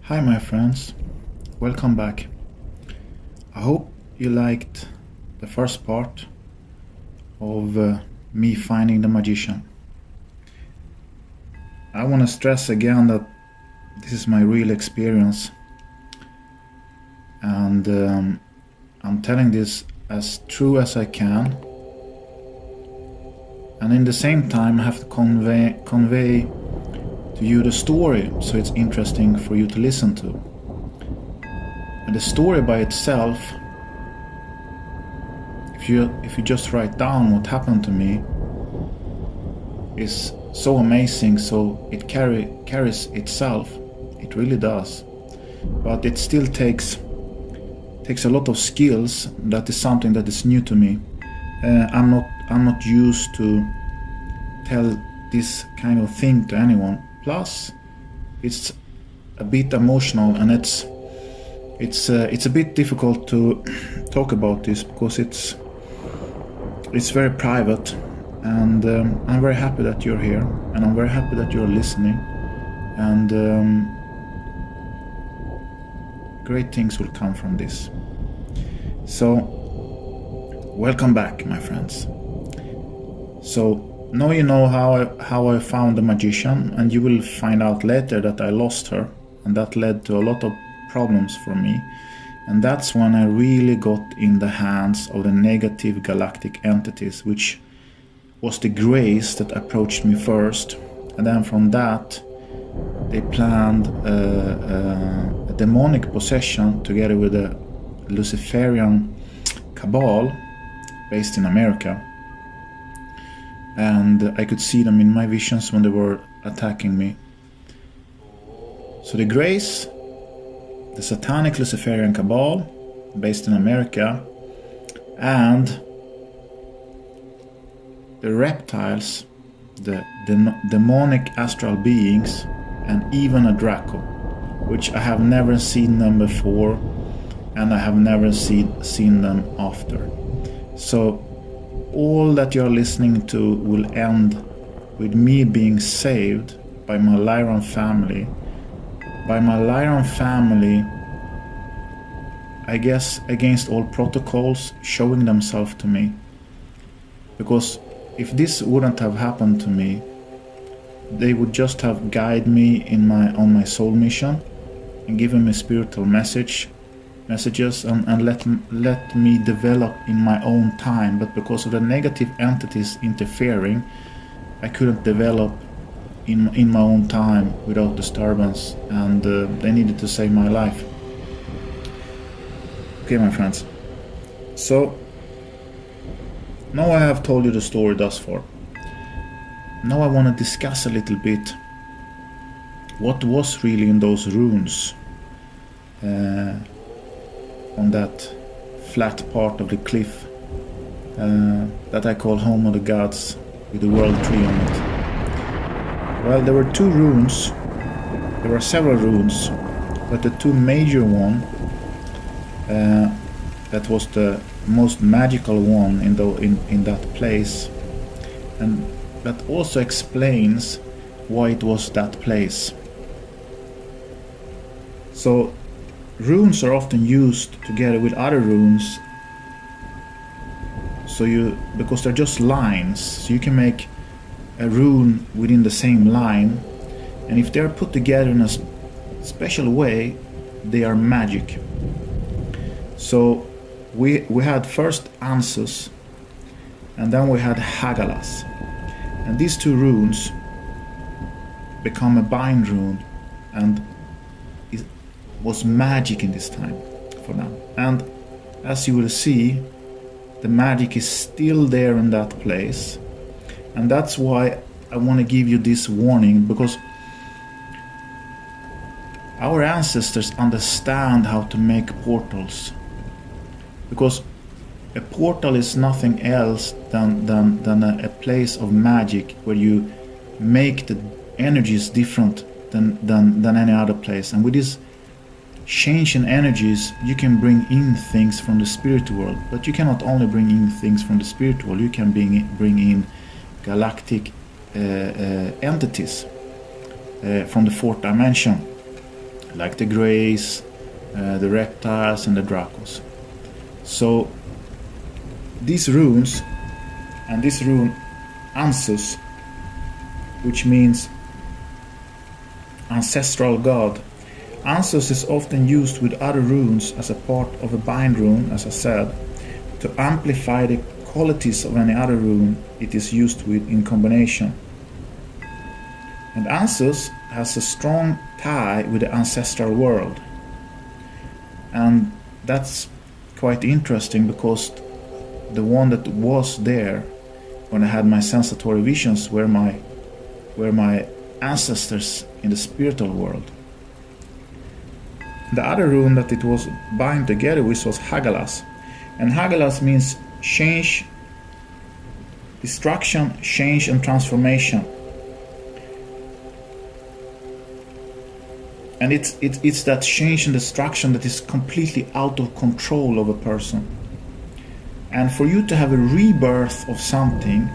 Hi my friends, welcome back. I hope you liked the first part of me finding the magician. I want to stress again that this is my real experience, and I'm telling this as true as I can, and in the same time I have to convey to you the story, so it's interesting for you to listen to. And the story by itself, if you just write down what happened to me, is so amazing, so it carries itself. It really does. But it still takes a lot of skills. That is something that is new to me. I'm not used to tell this kind of thing to anyone. Plus, it's a bit emotional, and it's a bit difficult to talk about this because it's very private. And I'm very happy that you're here, and I'm very happy that you're listening, and great things will come from this. So, welcome back, my friends. So, now you know how I found the magician, and you will find out later that I lost her, and that led to a lot of problems for me. And that's when I really got in the hands of the negative galactic entities, which was the grace that approached me first. And then from that, they planned a demonic possession together with a Luciferian cabal based in America. And I could see them in my visions when they were attacking me. So the grace, the satanic Luciferian cabal based in America, and the reptiles, the demonic astral beings, and even a Draco, which I have never seen them before, and I have never seen them after. So all that you're listening to will end with me being saved by my Lyran family. By my Lyran family, I guess against all protocols, showing themselves to me. Because if this wouldn't have happened to me, they would just have guided me on my soul mission and given me spiritual messages and let me develop in my own time. But because of the negative entities interfering, I couldn't develop in my own time without disturbance, and they needed to save my life. Okay, my friends, so now I have told you the story thus far. Now I want to discuss a little bit what was really in those runes on that flat part of the cliff that I call home of the gods, with the world tree on it. Well, there were two runes. There were several runes, but the two major one, that was the most magical one in that place, and that also explains why it was that place. So runes are often used together with other runes, because they're just lines, so you can make a rune within the same line, and if they're put together in a special way, they are magic. So we had first Ansus, and then we had Hagalas, and these two runes become a bind rune, and it was magic in this time for them. And as you will see, the magic is still there in that place, and that's why I want to give you this warning, because our ancestors understand how to make portals. Because a portal is nothing else than a place of magic where you make the energies different than any other place. And with this change in energies, you can bring in things from the spirit world. But you cannot only bring in things from the spirit world, you can bring in galactic entities from the fourth dimension. like the greys, the reptiles and the dracos. So these runes, and this rune Ansus, which means ancestral god. Ansus is often used with other runes as a part of a bind rune, as I said, to amplify the qualities of any other rune it is used with in combination. And Ansus has a strong tie with the ancestral world. And that's quite interesting, because the one that was there when I had my sensatory visions were my ancestors in the spiritual world. The other rune that it was bind together with was Hagalas. And Hagalas means change, destruction, change and transformation. And it's that change and destruction that is completely out of control of a person. And for you to have a rebirth of something,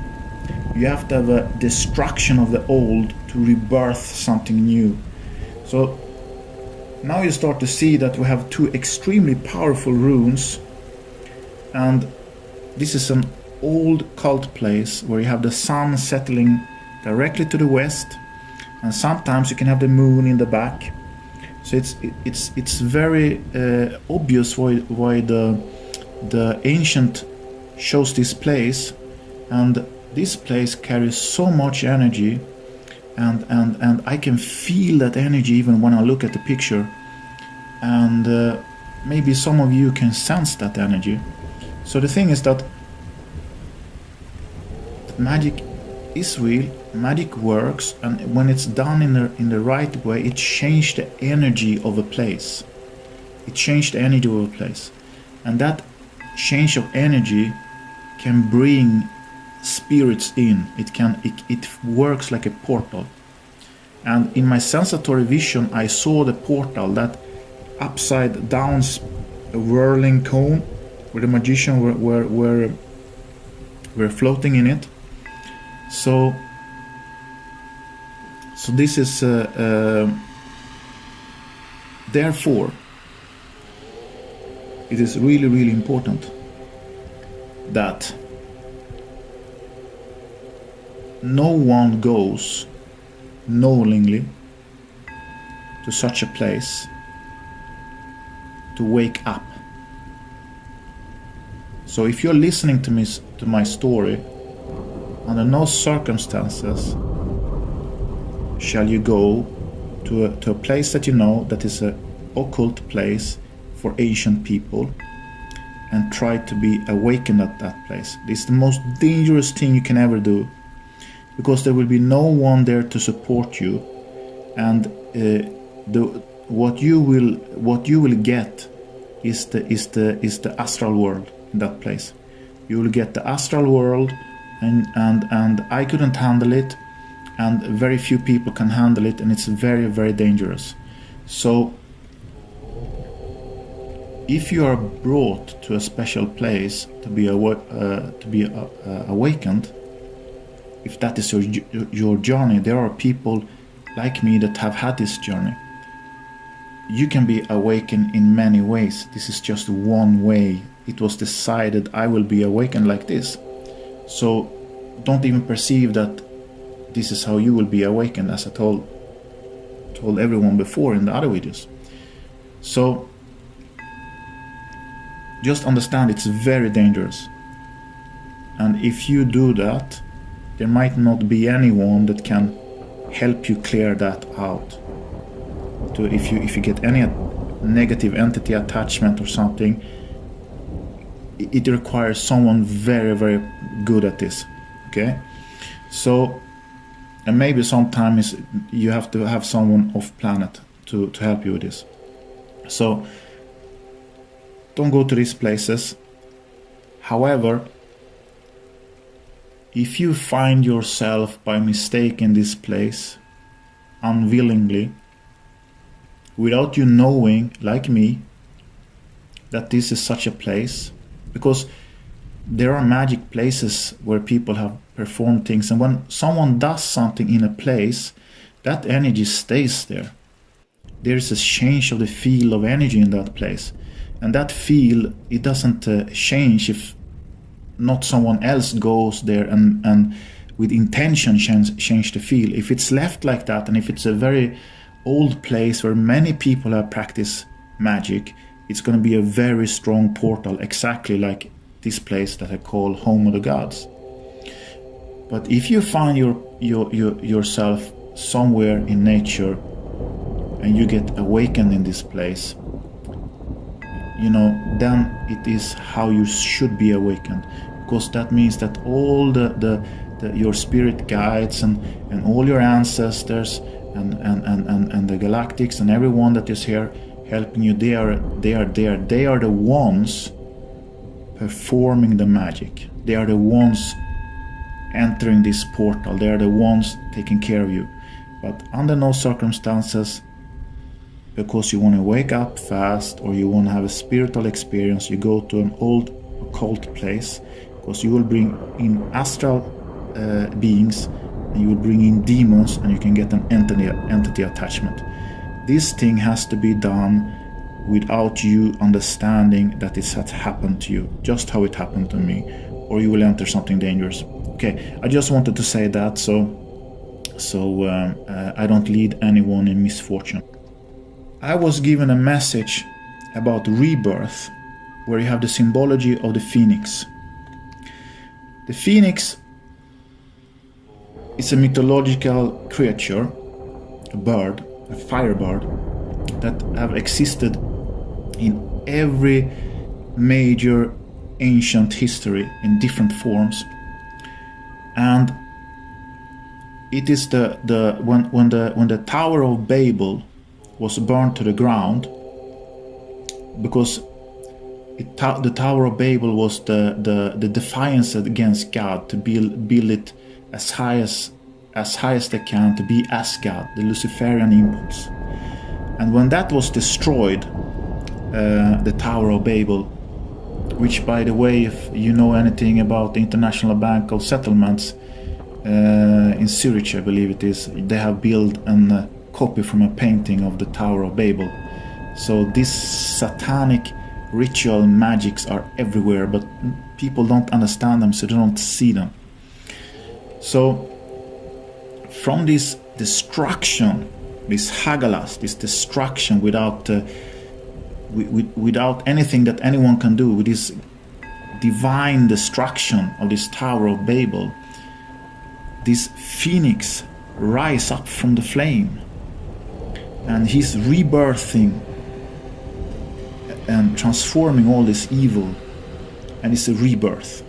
you have to have a destruction of the old to rebirth something new. So now you start to see that we have two extremely powerful runes. And this is an old cult place where you have the sun settling directly to the west, and sometimes you can have the moon in the back. So it's very obvious why the ancient chose this place, and this place carries so much energy, and I can feel that energy even when I look at the picture, and maybe some of you can sense that energy. So the thing is that magic is real, magic works, and when it's done in the right way, it changes the energy of a place. It changes the energy of a place, and that change of energy can bring spirits in. It works like a portal. And in my sensatory vision, I saw the portal, that upside down whirling cone where the magician were floating in it. So this is therefore it is really, really important that no one goes knowingly to such a place to wake up. So if you're listening to my story, under no circumstances shall you go to a place that you know that is an occult place for ancient people and try to be awakened at that place. This is the most dangerous thing you can ever do, because there will be no one there to support you, and what you will get is the astral world in that place. You will get the astral world, and I couldn't handle it, and very few people can handle it, and it's very, very dangerous. So if you are brought to a special place to be awakened, if that is your journey, there are people like me that have had this journey. You can be awakened in many ways. This is just one way. It was decided I will be awakened like this. So don't even perceive that this is how you will be awakened, as I told everyone before in the other videos. So just understand it's very dangerous. And if you do that, there might not be anyone that can help you clear that out. If you get any negative entity attachment or something, it requires someone very, very good at this. Okay? So, and maybe sometimes you have to have someone off planet to help you with this. So don't go to these places. However, if you find yourself by mistake in this place, unwillingly, without you knowing, like me, that this is such a place, because there are magic places where people have performed things, and when someone does something in a place, that energy stays there. there is a change of the field of energy in that place. And that field, it doesn't change if not someone else goes there and with intention change the field. If it's left like that, and if it's a very old place where many people have practiced magic, it's going to be a very strong portal, exactly like this place that I call Home of the Gods. But if you find yourself somewhere in nature and you get awakened in this place, you know, then it is how you should be awakened, because that means that all your spirit guides and all your ancestors and the galactics and everyone that is here helping you, they are the ones performing the magic. They are the ones entering this portal. They are the ones taking care of you. But under no circumstances, because you want to wake up fast or you want to have a spiritual experience, you go to an old occult place, because you will bring in astral beings, and you will bring in demons, and you can get an entity attachment. This thing has to be done without you understanding that it has happened to you, just how it happened to me, or you will enter something dangerous. Okay, I just wanted to say that so I don't lead anyone in misfortune. I was given a message about rebirth, where you have the symbology of the phoenix. The phoenix is a mythological creature, a bird, a firebird, that have existed in every major ancient history in different forms. And it is when the Tower of Babel was burned to the ground, because the Tower of Babel was the defiance against God, to build it as high as they can, to be as God, the Luciferian impulse. And when that was destroyed, the Tower of Babel, which, by the way, if you know anything about the International Bank of Settlements in Zurich, I believe it is, they have built a copy from a painting of the Tower of Babel. So these satanic ritual magics are everywhere, but people don't understand them, so they don't see them. So from this destruction, this hagalas, this destruction without anything that anyone can do, with this divine destruction of this Tower of Babel, this phoenix rise up from the flame, and he's rebirthing and transforming all this evil, and it's a rebirth.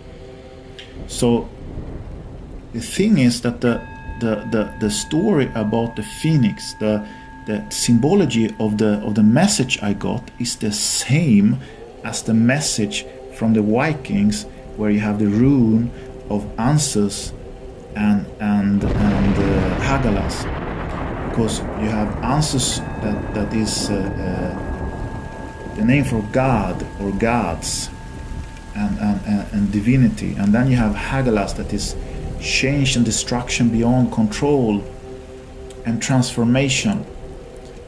So the thing is that the story about the phoenix, the symbology of the message I got, is the same as the message from the Vikings, where you have the rune of Ansus and Hagalas, because you have Ansus that is the name for God or gods and divinity, and then you have Hagalas, that is change and destruction beyond control and transformation.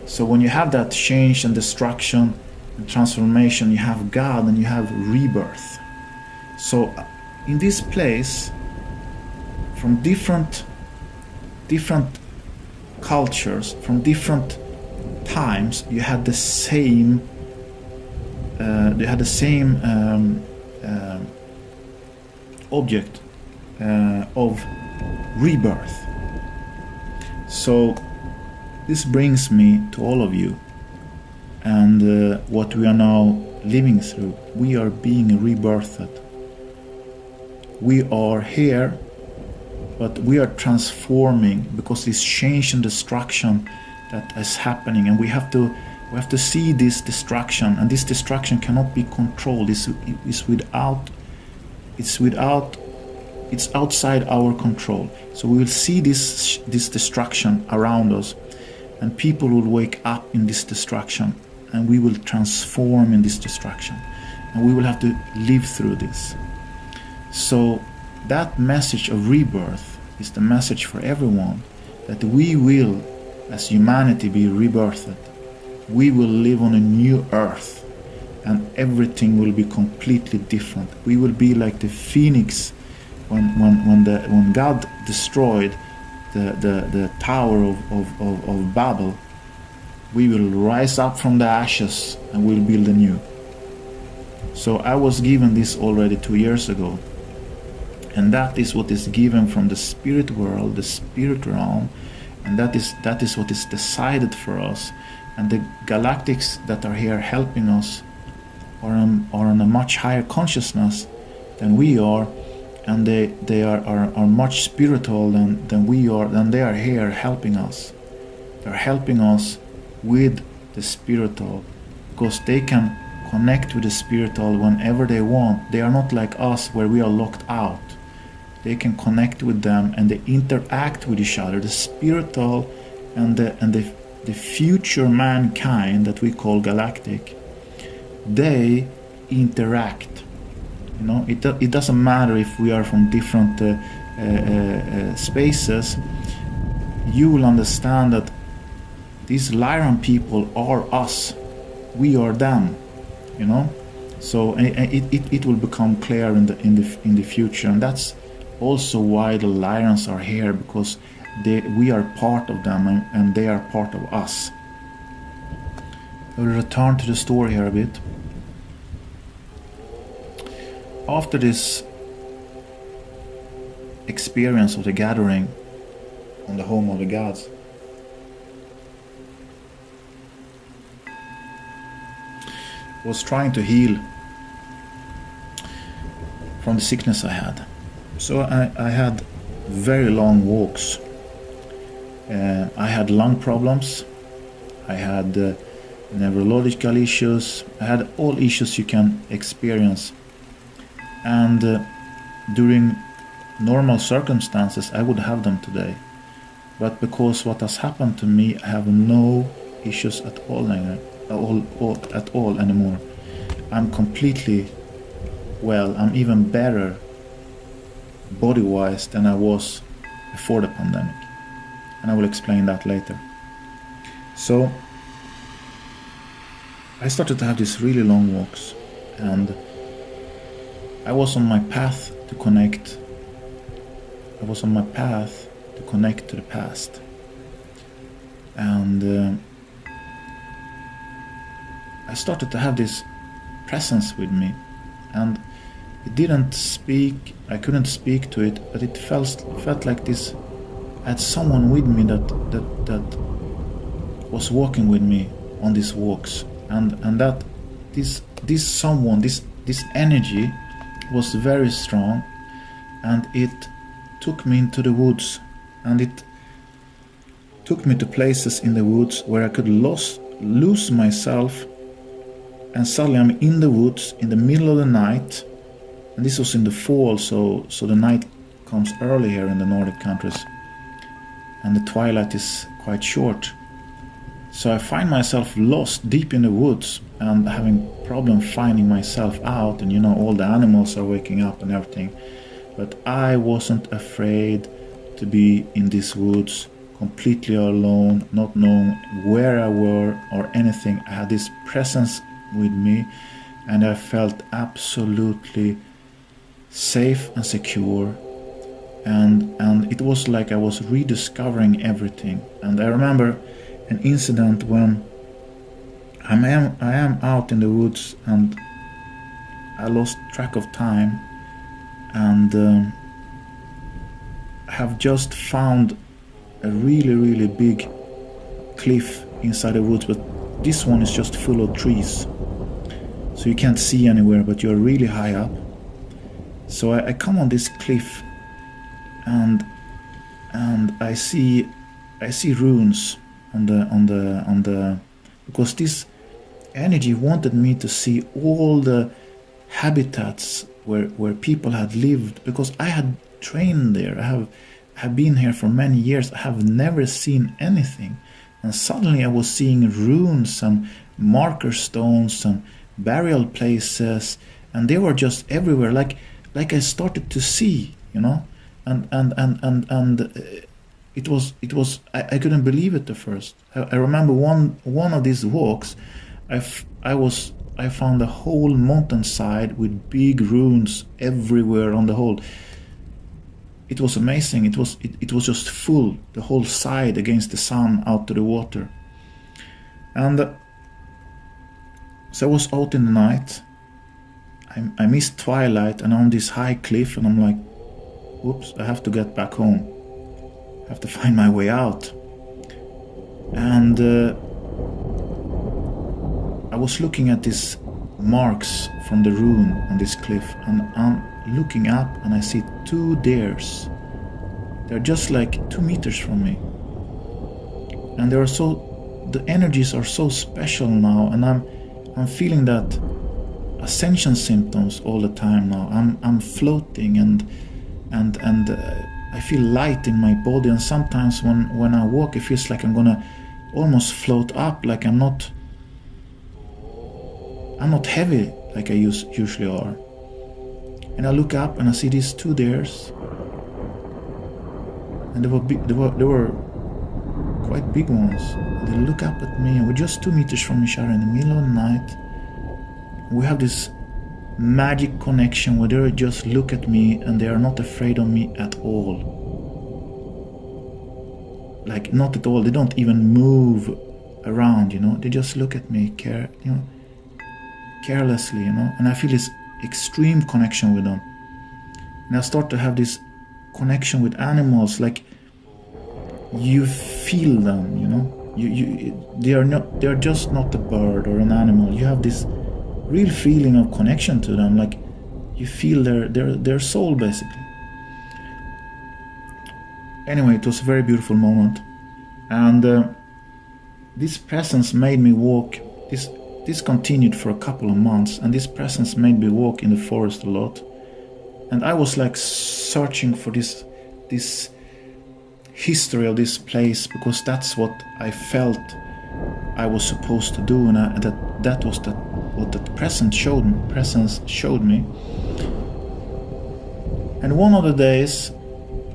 So when you have that change and destruction and transformation, you have God and you have rebirth. So in this place, from different cultures, from different times, you had the same object of rebirth. So this brings me to all of you, and what we are now living through. We are being rebirthed. We are here, but we are transforming, because this change and destruction that is happening, and we have to see this destruction, and this destruction cannot be controlled. It's outside our control. So we will see this destruction around us, and people will wake up in this destruction, and we will transform in this destruction, and we will have to live through this. So that message of rebirth is the message for everyone, that we will, as humanity, be rebirthed. we will live on a new earth, and everything will be completely different. We will be like the phoenix when God destroyed the tower of Babel. We will rise up from the ashes and we'll build anew. So I was given this already 2 years ago, and that is what is given from the spirit world, the spirit realm, and that is what is decided for us. And the galactics that are here helping us are on a much higher consciousness than we are, and they are much spiritual than we are, and they are here helping us. They're helping us with the spiritual, because they can connect with the spiritual whenever they want. They are not like us where we are locked out. They can connect with them and they interact with each other. The spiritual and the future mankind that we call galactic, they interact. You know, it doesn't matter if we are from different spaces. You will understand that these Lyran people are us, we are them. You know, so it will become clear in the future, and that's also why the Lyrans are here, because we are part of them and they are part of us. I will return to the story here a bit. After this experience of the gathering on the home of the gods, I was trying to heal from the sickness I had. So I had very long walks. I had lung problems. I had neurological issues. I had all issues you can experience. And during normal circumstances, I would have them today. But because what has happened to me, I have no issues at all anymore. I'm completely well. I'm even better body-wise than I was before the pandemic, and I will explain that later. So I started to have these really long walks, and I was on my path to connect. I was on my path to connect to the past, and I started to have this presence with me, and it didn't speak. I couldn't speak to it, but it felt like this. I had someone with me that was walking with me on these walks, and that this someone, this energy was very strong, and it took me into the woods, and it took me to places in the woods where I could lose myself, and suddenly I'm in the woods in the middle of the night. And this was in the fall, so the night comes early here in the Nordic countries, and the twilight is quite short. So I find myself lost deep in the woods and having problem finding myself out, and you know, all the animals are waking up and everything. But I wasn't afraid to be in these woods, completely alone, not knowing where I were or anything. I had this presence with me, and I felt absolutely safe and secure, and it was like I was rediscovering everything. And I remember an incident when I am out in the woods, and I lost track of time, and have just found a really big cliff inside the woods, but this one is just full of trees, so you can't see anywhere, but you're really high up. So I come on this cliff, and I see runes on the because this energy wanted me to see all the habitats where people had lived, because I had trained there. I have been here for many years. I have never seen anything, and suddenly I was seeing runes and marker stones and burial places, and they were just everywhere, like I started to see, you know, and I couldn't believe it at first. I remember one of these walks, I found a whole mountainside with big ruins everywhere on the whole. It was amazing. It was just full, the whole side against the sun out to the water. And so I was out in the night. I missed twilight and on this high cliff, and I'm like, oops, I have to get back home. I have to find my way out. And I was looking at these marks from the ruin on this cliff, and I'm looking up and I see 2 deers. They're just like 2 meters from me. And the energies are so special now, and I'm feeling that ascension symptoms all the time now. I'm floating and I feel light in my body, and sometimes when I walk it feels like I'm gonna almost float up, like I'm not heavy like I usually are. And I look up and I see these 2 deers, and they were quite big ones. They look up at me, and we're just 2 meters from each other in the middle of the night. We have this magic connection where they just look at me and they are not afraid of me at all. Like, not at all. They don't even move around, you know. They just look at me carelessly, you know. And I feel this extreme connection with them. And I start to have this connection with animals, like you feel them, you know. They're just not a bird or an animal. You have this real feeling of connection to them, like you feel their soul basically. Anyway, it was a very beautiful moment, and this presence made me walk. This continued for a couple of months, and this presence made me walk in the forest a lot. And I was like searching for this history of this place, because that's what I felt I was supposed to do, and that was what the presence showed me. And one of the days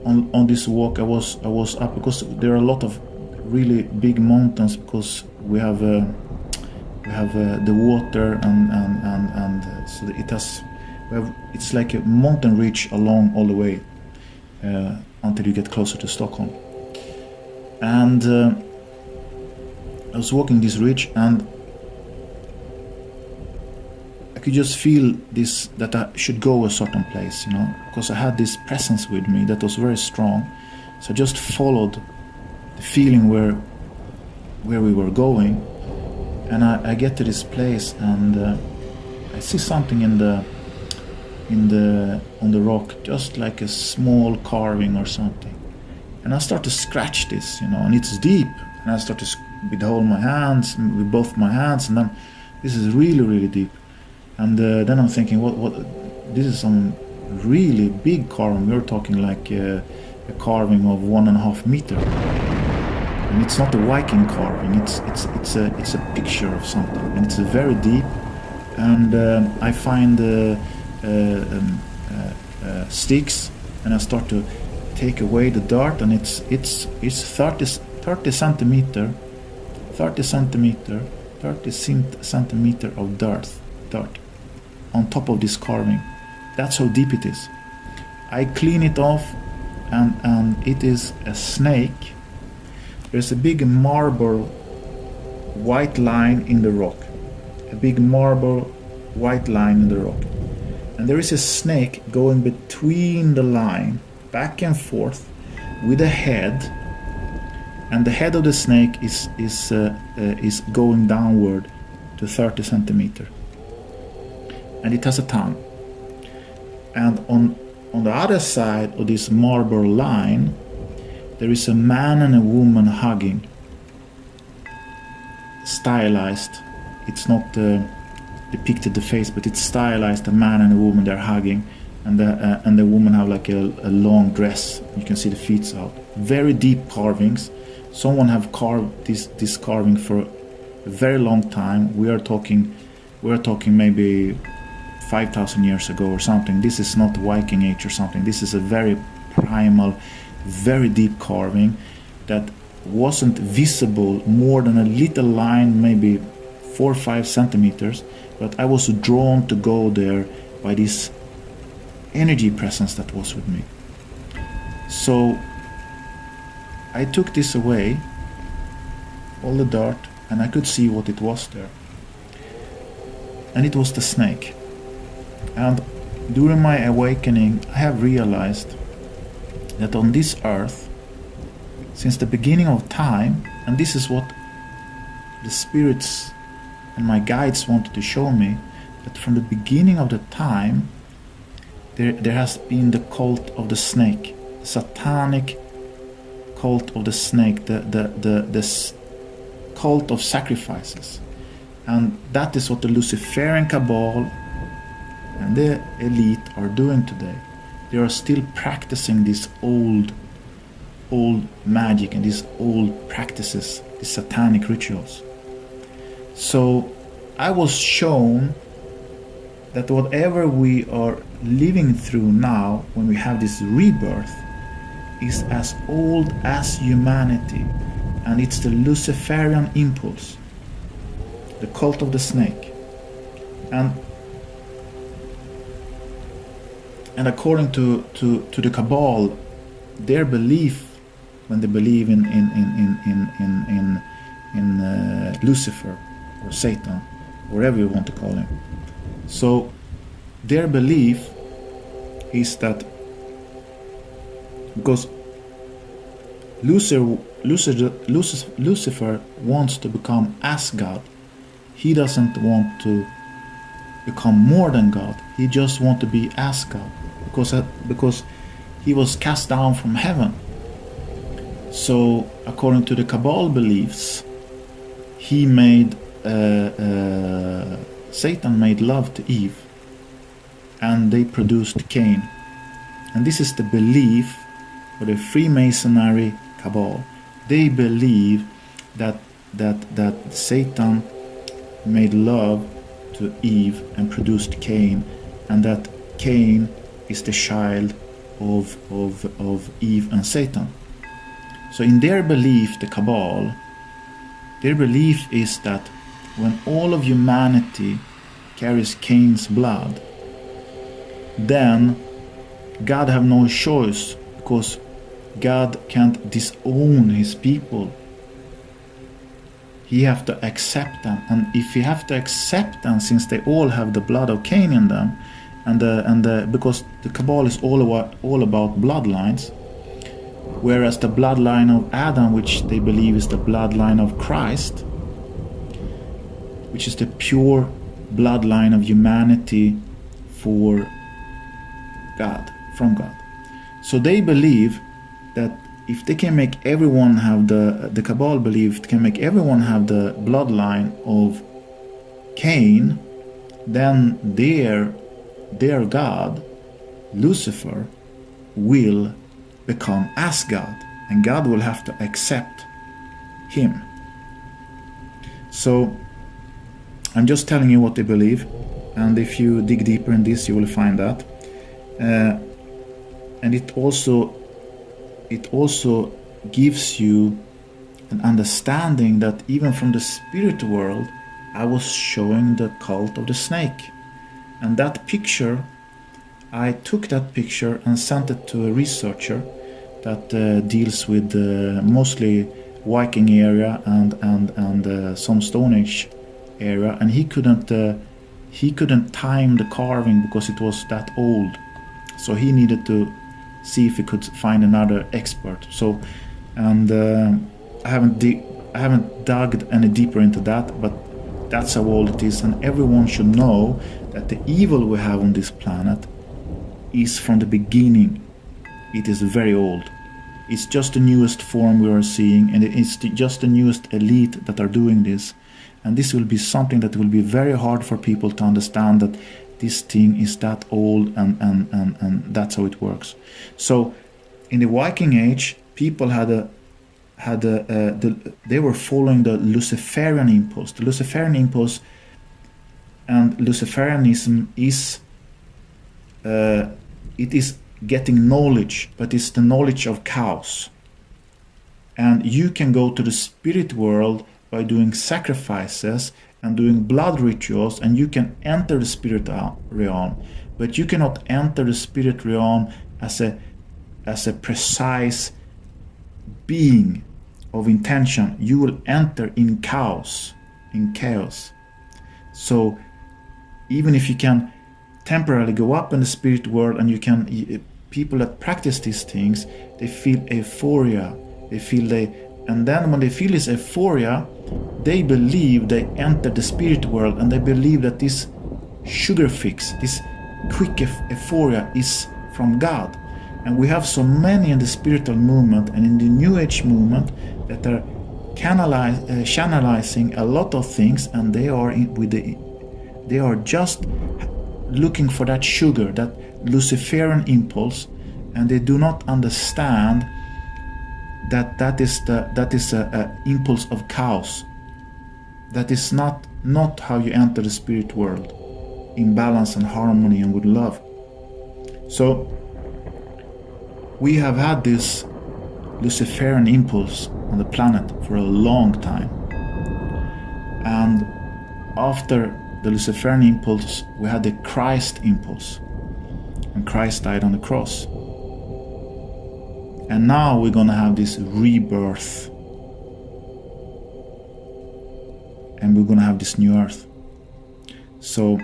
on this walk, I was up, because there are a lot of really big mountains, because we have the water and so it's like a mountain ridge along all the way until you get closer to Stockholm. And I was walking this ridge, and I could just feel that I should go a certain place, you know, because I had this presence with me that was very strong. So I just followed the feeling where we were going, and I get to this place, and I see something on the rock, just like a small carving or something. And I start to scratch this, you know, and it's deep. And I start to with both my hands, and then this is really, really deep. And then I'm thinking, what? This is some really big carving. We're talking like a carving of 1.5 meter, and it's not a Viking carving. It's a picture of something, and it's very deep. And I find sticks, and I start to take away the dirt, and it's 30 centimeter of dirt on top of this carving. That's how deep it is. I clean it off, and it is a snake. There's a big marble white line in the rock. And there is a snake going between the line, back and forth, with a head. And the head of the snake is going downward to 30 centimeter. And it has a tongue. And on the other side of this marble line, there is a man and a woman hugging. Stylized. It's not depicted the face, but it's stylized. A man and a woman, they're hugging. And the woman have like a long dress. You can see the feet out. Very deep carvings. Someone have carved this carving for a very long time. We're talking maybe 5,000 years ago or something. This is not Viking age or something. This is a very primal very deep carving that wasn't visible more than a little line, maybe 4 or 5 centimeters, but I was drawn to go there by this energy presence that was with me. So I took this away, all the dirt, and I could see what it was there. And it was the snake. And during my awakening, I have realized that on this earth, since the beginning of time, and this is what the spirits and my guides wanted to show me, that from the beginning of the time, there has been the cult of the snake, the satanic cult of the snake, the cult of sacrifices. And that is what the Luciferian cabal and the elite are doing today. They are still practicing this old magic and these old practices, these satanic rituals. So I was shown that whatever we are living through now, when we have this rebirth, is as old as humanity, and it's the Luciferian impulse, the cult of the snake. And according to the cabal, their belief, when they believe in Lucifer or Satan, whatever you want to call him, so their belief is that because Lucifer wants to become as God, he doesn't want to become more than God. He just wants to be as God, because he was cast down from heaven. So according to the cabal beliefs, he made Satan made love to Eve, and they produced Cain. And this is the belief of the Freemasonry cabal. They believe that Satan made love to Eve and produced Cain, and that Cain is the child of Eve and Satan. So in their belief, the cabal, their belief is that when all of humanity carries Cain's blood, then God have no choice, because God can't disown his people. He have to accept them, and if he have to accept them, since they all have the blood of Cain in them, because the cabal is all about bloodlines, whereas the bloodline of Adam, which they believe is the bloodline of Christ, which is the pure bloodline of humanity for God, from God. So they believe that if they can make everyone have the cabal belief can make everyone have the bloodline of Cain, then their God, Lucifer, will become as God, and God will have to accept him. So I'm just telling you what they believe, and if you dig deeper in this, you will find that. And it also gives you an understanding that even from the spirit world, I was showing the cult of the snake. And that picture, I took that picture and sent it to a researcher that deals with mostly Viking area and some Stone Age area, and he couldn't time the carving because it was that old. So he needed to see if he could find another expert. So, and I haven't dug any deeper into that, but that's how old it is, and everyone should know that the evil we have on this planet is from the beginning. It is very old. It's just the newest form we are seeing, and it's just the newest elite that are doing this. And this will be something that will be very hard for people to understand, that this thing is that old, and that's how it works. So in the Viking Age, people they were following the Luciferian impulse. The Luciferian impulse and Luciferianism is getting knowledge, but it's the knowledge of chaos. And you can go to the spirit world by doing sacrifices and doing blood rituals, and you can enter the spirit realm. But you cannot enter the spirit realm as a precise being of intention. You will enter in chaos. So even if you can temporarily go up in the spirit world, and you can, people that practice these things, they feel euphoria. And then when they feel this euphoria, they believe they enter the spirit world, and they believe that this sugar fix, this quick euphoria is from God. And we have so many in the spiritual movement and in the New Age movement that are channelizing a lot of things, and they are just looking for that sugar, that Luciferian impulse, and they do not understand that is a impulse of chaos. That is not how you enter the spirit world, in balance and harmony and with love. So we have had this Luciferian impulse on the planet for a long time, and after the Luciferian impulse we had the Christ impulse, and Christ died on the cross. And now we're gonna have this rebirth, and we're gonna have this new earth. So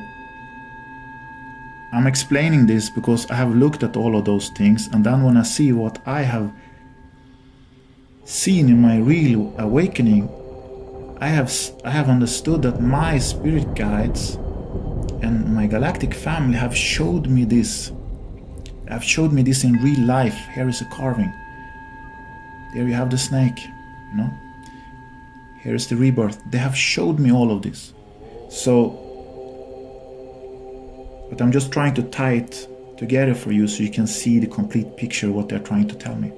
I'm explaining this because I have looked at all of those things, and then when I see what I have seen in my real awakening, I have understood that my spirit guides and my galactic family have showed me this. Have showed me this in real life. Here is a carving. There you have the snake, you know. Here is the rebirth. They have showed me all of this. So, but I'm just trying to tie it together for you so you can see the complete picture of what they're trying to tell me.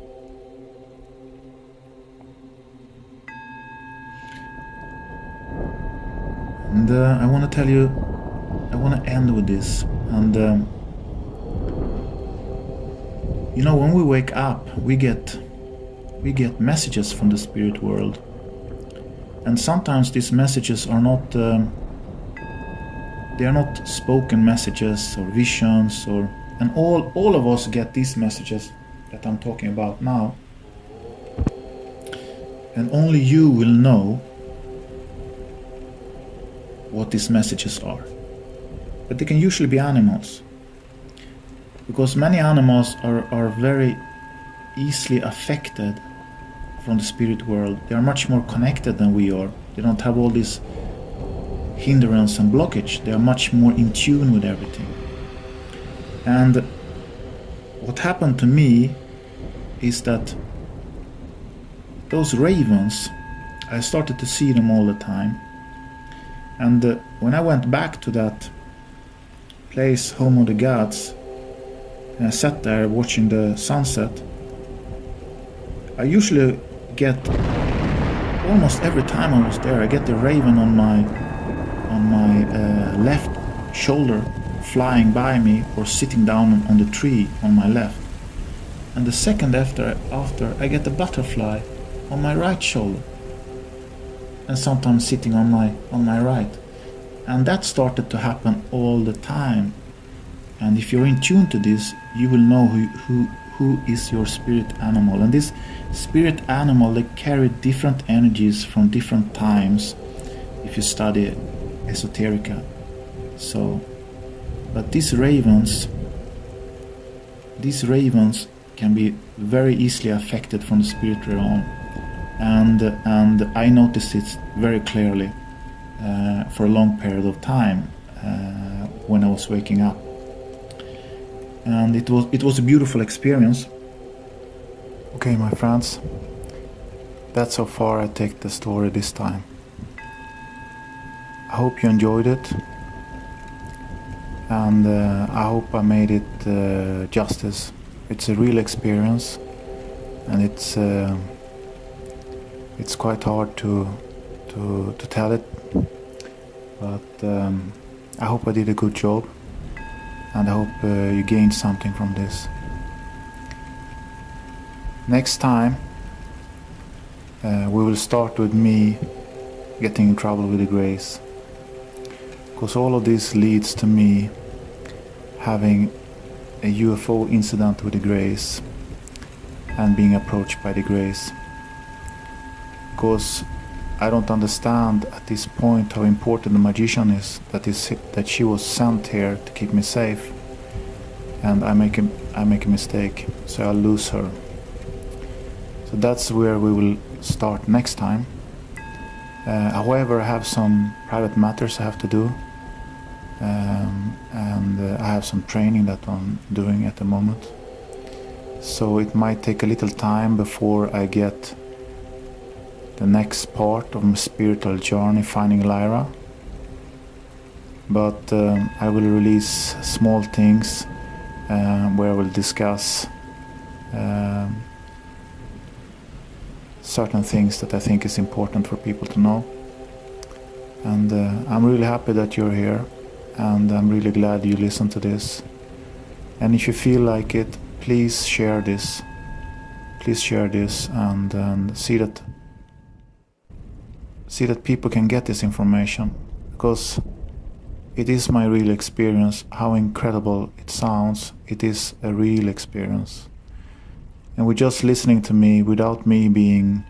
And I want to tell you, I want to end with this. And you know, when we wake up, we get messages from the spirit world, and sometimes these messages are not they are not spoken messages or visions, and all of us get these messages that I'm talking about now, and only you will know what these messages are. But they can usually be animals, because many animals are very easily affected from the spirit world. They are much more connected than we are. They don't have all this hindrance and blockage. They are much more in tune with everything. And what happened to me is that those ravens, I started to see them all the time. And when I went back to that place, home of the gods, and I sat there watching the sunset, I usually get, almost every time I was there, I get the raven on my left shoulder flying by me, or sitting down on the tree on my left. And the second after I get the butterfly on my right shoulder, and sometimes sitting on my right. And that started to happen all the time. And if you're in tune to this, you will know who is your spirit animal. And this spirit animal, they carry different energies from different times if you study esoterica. So, but these ravens can be very easily affected from the spirit realm. And I noticed it very clearly for a long period of time when I was waking up. And it was a beautiful experience. Okay, my friends, that's how far I take the story this time. I hope you enjoyed it, and I hope I made it justice. It's a real experience, and it's quite hard to tell it, but I hope I did a good job, and I hope you gained something from this. Next time we will start with me getting in trouble with the grace, because all of this leads to me having a UFO incident with the grace and being approached by the grace, because I don't understand at this point how important the magician is, that she was sent here to keep me safe, and I make a mistake, so I'll lose her. So that's where we will start next time. However, I have some private matters I have to do, and I have some training that I'm doing at the moment. So it might take a little time before I get the next part of my spiritual journey, finding Lyra. But I will release small things where I will discuss certain things that I think is important for people to know. And I'm really happy that you're here, and I'm really glad you listened to this. And if you feel like it, please share this. Please share this and see that people can get this information, because it is my real experience. How incredible it sounds, it is a real experience. And with just listening to me, without me being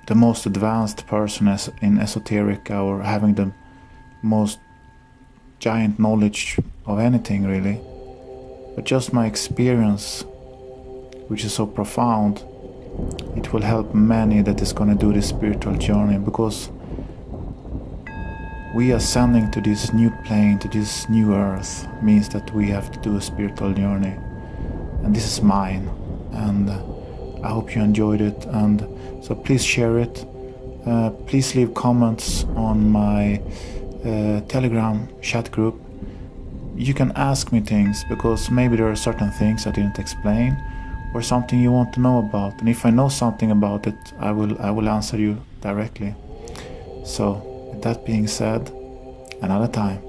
the most advanced person in esoteric or having the most giant knowledge of anything really, but just my experience, which is so profound, it will help many that is going to do this spiritual journey, because we ascending to this new plane, to this new earth, means that we have to do a spiritual journey. And this is mine, and I hope you enjoyed it, and so please share it. Please leave comments on my Telegram chat group. You can ask me things, because maybe there are certain things I didn't explain, or something you want to know about, and if I know something about it, I will answer you directly. So with that being said, another time.